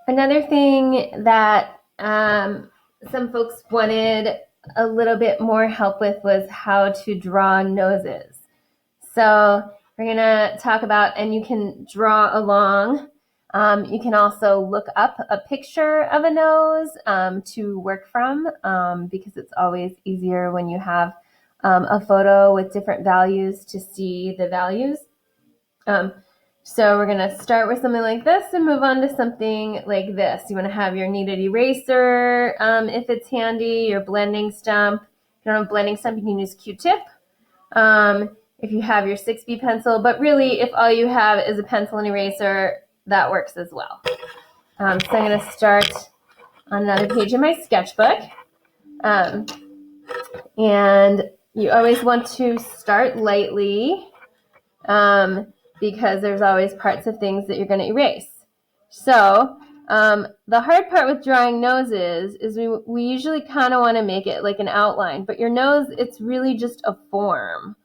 Another thing that some folks wanted a little bit more help with was how to draw noses. So we're going to talk about, and you can draw along. You can also look up a picture of a nose to work from because it's always easier when you have a photo with different values to see the values. So we're going to start with something like this and move on to something like this. You want to have your kneaded eraser if it's handy, your blending stump. If you don't have a blending stump, you can use Q-tip. If you have your 6B pencil, but really if all you have is a pencil and eraser, that works as well. So I'm going to start on another page of my sketchbook. And you always want to start lightly because there's always parts of things that you're going to erase. So the hard part with drawing noses is we usually kind of want to make it like an outline, but your nose, it's really just a form.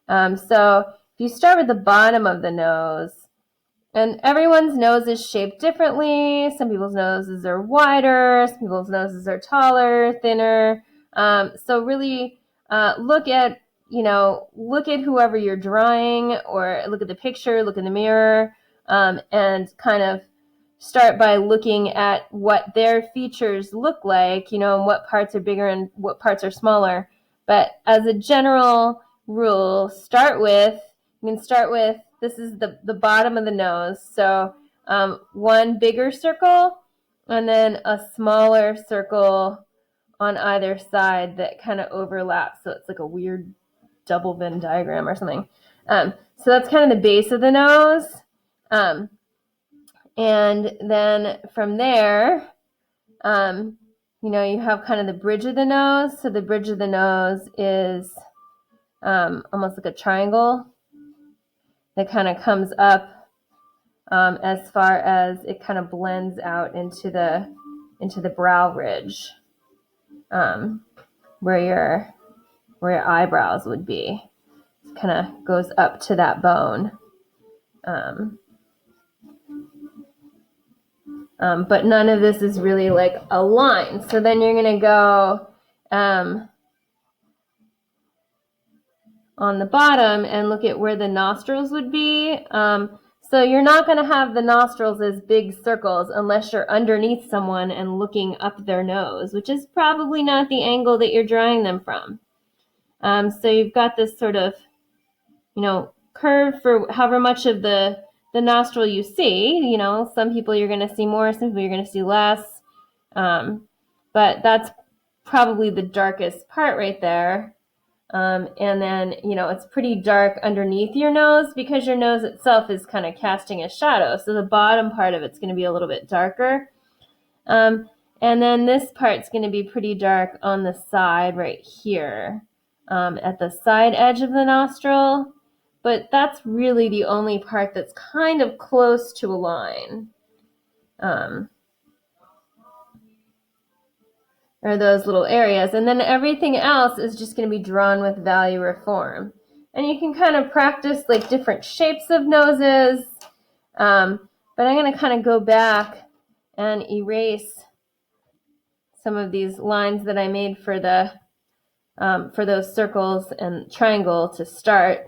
So if you start with the bottom of the nose, and everyone's nose is shaped differently. Some people's noses are wider, some people's noses are taller, thinner. So really look at whoever you're drawing, or look at the picture, look in the mirror, and kind of start by looking at what their features look like, and what parts are bigger and what parts are smaller. But as a general rule, you can start with, this is the bottom of the nose. So one bigger circle and then a smaller circle on either side that kind of overlaps. So it's like a weird double Venn diagram or something. So that's kind of the base of the nose. And then from there, you have kind of the bridge of the nose. So the bridge of the nose is almost like a triangle that kind of comes up as far as it kind of blends out into the brow ridge, where your eyebrows would be. It kind of goes up to that bone. But none of this is really like a line. So then you're going to go on the bottom and look at where the nostrils would be. So you're not going to have the nostrils as big circles unless you're underneath someone and looking up their nose, which is probably not the angle that you're drawing them from. So you've got this sort of, curve for however much of the nostril you see. Some people you're going to see more, some people you're going to see less. But that's probably the darkest part right there. And then, it's pretty dark underneath your nose because your nose itself is kind of casting a shadow. So the bottom part of it's going to be a little bit darker. And then this part's going to be pretty dark on the side right here, at the side edge of the nostril. But that's really the only part that's kind of close to a line. Or those little areas. And then everything else is just going to be drawn with value or form. And you can kind of practice like different shapes of noses. But I'm going to kind of go back and erase some of these lines that I made for those circles and triangle to start.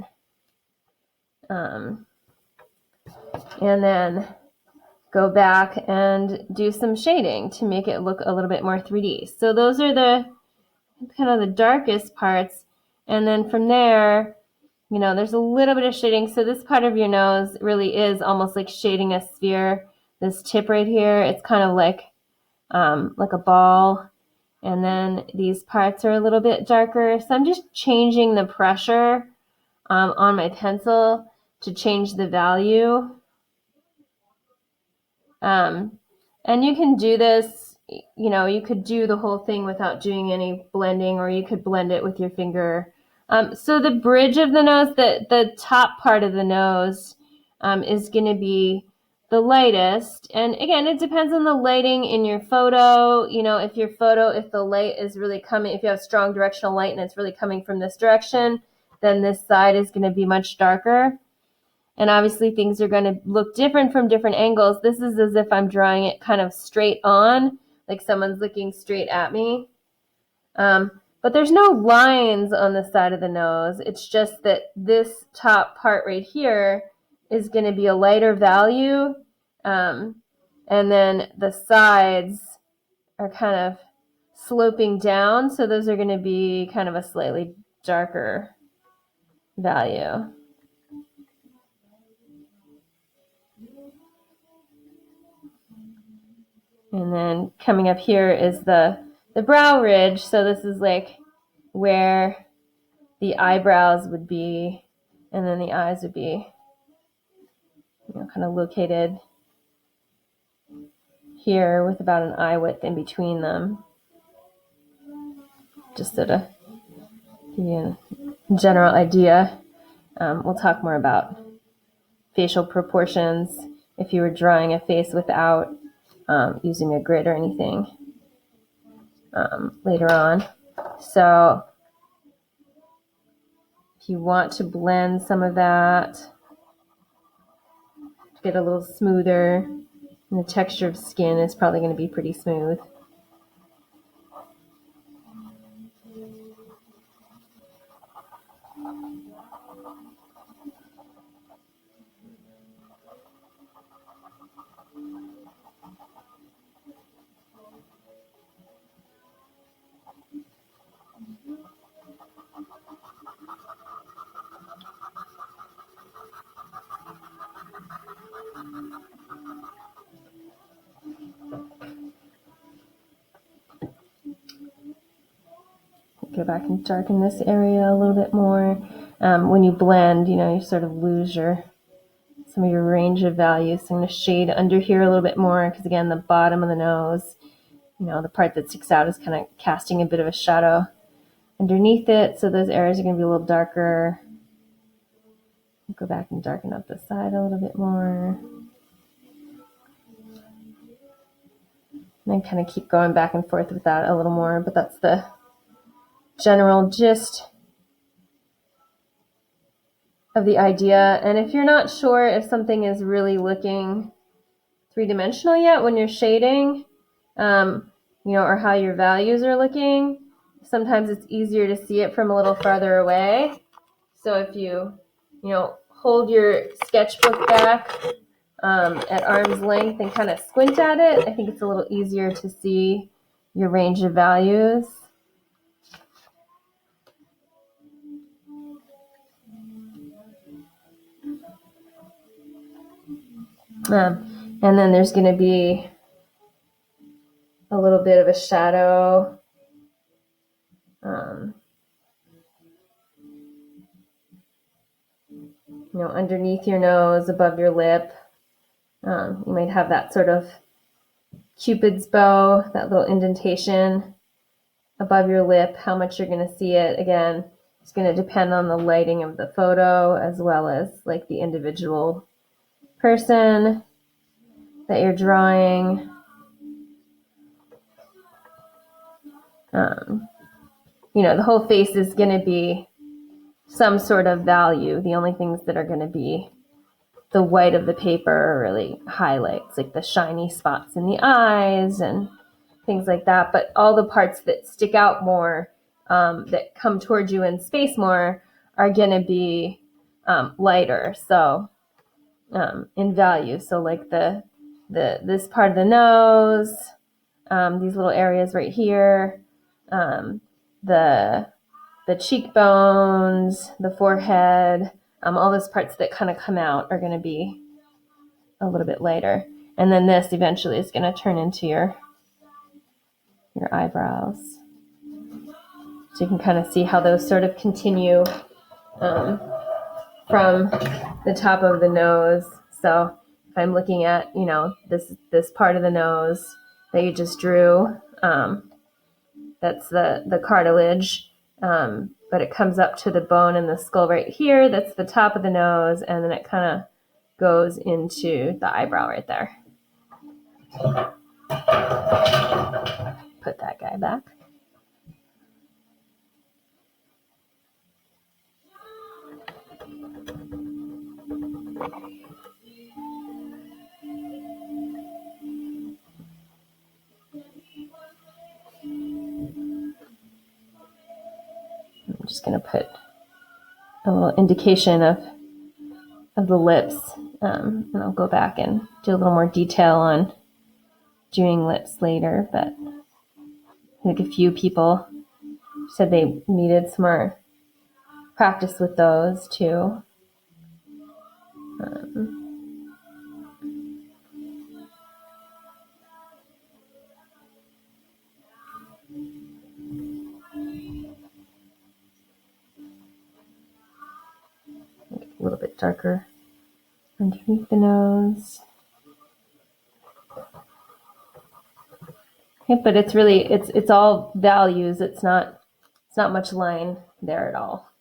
And then go back and do some shading to make it look a little bit more 3D. So those are the kind of the darkest parts. And then from there, there's a little bit of shading. So this part of your nose really is almost like shading a sphere. This tip right here, it's kind of like a ball. And then these parts are a little bit darker. So I'm just changing the pressure on my pencil to change the value. And you can do this, you could do the whole thing without doing any blending, or you could blend it with your finger. So the bridge of the nose, the top part of the nose is going to be the lightest. And again, it depends on the lighting in your photo. If the light is really coming, if you have strong directional light and it's really coming from this direction, then this side is going to be much darker. And obviously things are going to look different from different angles. This is as if I'm drawing it kind of straight on, like someone's looking straight at me. But there's no lines on the side of the nose. It's just that this top part right here is going to be a lighter value. And then the sides are kind of sloping down. So those are going to be kind of a slightly darker value. And then coming up here is the brow ridge. So this is like where the eyebrows would be, and then the eyes would be, kind of located here with about an eye width in between them. Just sort of give you a general idea. We'll talk more about facial proportions if you were drawing a face without using a grid or anything later on. So if you want to blend some of that to get a little smoother, and the texture of skin is probably going to be pretty smooth. Go back and darken this area a little bit more. When you blend, you sort of lose some of your range of values. So I'm going to shade under here a little bit more because, again, the bottom of the nose, the part that sticks out is kind of casting a bit of a shadow underneath it. So those areas are going to be a little darker. Go back and darken up the side a little bit more. And then kind of keep going back and forth with that a little more, but that's the general gist of the idea. And if you're not sure if something is really looking three-dimensional yet when you're shading, or how your values are looking, sometimes it's easier to see it from a little farther away. So if you, hold your sketchbook back at arm's length and kind of squint at it, I think it's a little easier to see your range of values. And then there's going to be a little bit of a shadow underneath your nose, above your lip. You might have that sort of Cupid's bow, that little indentation above your lip. How much you're going to see it, again, it's going to depend on the lighting of the photo as well as like the individual person that you're drawing. The whole face is going to be some sort of value. The only things that are going to be the white of the paper are really highlights, like the shiny spots in the eyes and things like that. But all the parts that stick out more, that come towards you in space more, are going to be lighter. So in value. So like this part of the nose, these little areas right here, the cheekbones, the forehead, all those parts that kind of come out are going to be a little bit lighter. And then this eventually is going to turn into your eyebrows. So you can kind of see how those sort of continue from the top of the nose. So if I'm looking at, this part of the nose that you just drew, that's the cartilage. But it comes up to the bone in the skull right here. That's the top of the nose, and then it kind of goes into the eyebrow right there. Put that guy back. just going to put a little indication of the lips, and I'll go back and do a little more detail on doing lips later, but I think a few people said they needed some more practice with those too. A little bit darker underneath the nose. Okay, but it's really it's all values. It's not much line there at all.